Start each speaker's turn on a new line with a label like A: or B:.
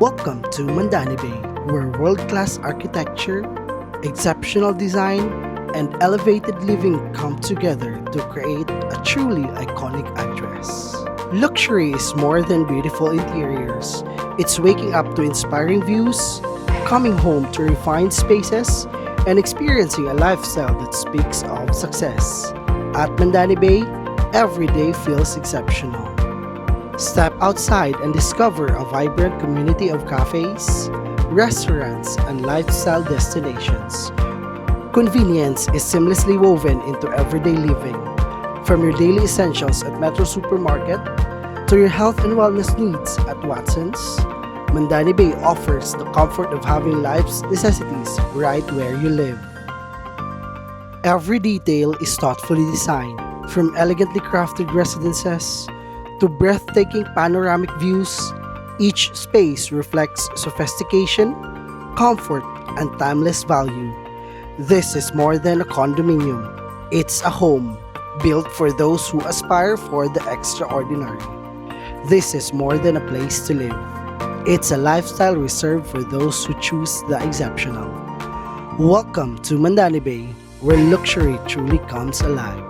A: Welcome to Mandani Bay, where world-class architecture, exceptional design, and elevated living come together to create a truly iconic address. Luxury is more than beautiful interiors. It's waking up to inspiring views, coming home to refined spaces, and experiencing a lifestyle that speaks of success. At Mandani Bay, every day feels exceptional. Step outside and discover a vibrant community of cafes, restaurants, and lifestyle destinations. Convenience is seamlessly woven into everyday living. From your daily essentials at Metro Supermarket to your health and wellness needs at Watson's, Mandani Bay offers the comfort of having life's necessities right where you live. Every detail is thoughtfully designed, from elegantly crafted residences to breathtaking panoramic views. Each space reflects sophistication, comfort, and timeless value. This is more than a condominium. It's a home built for those who aspire for the extraordinary. This is more than a place to live. It's a lifestyle reserved for those who choose the exceptional. Welcome to Mandani Bay, where luxury truly comes alive.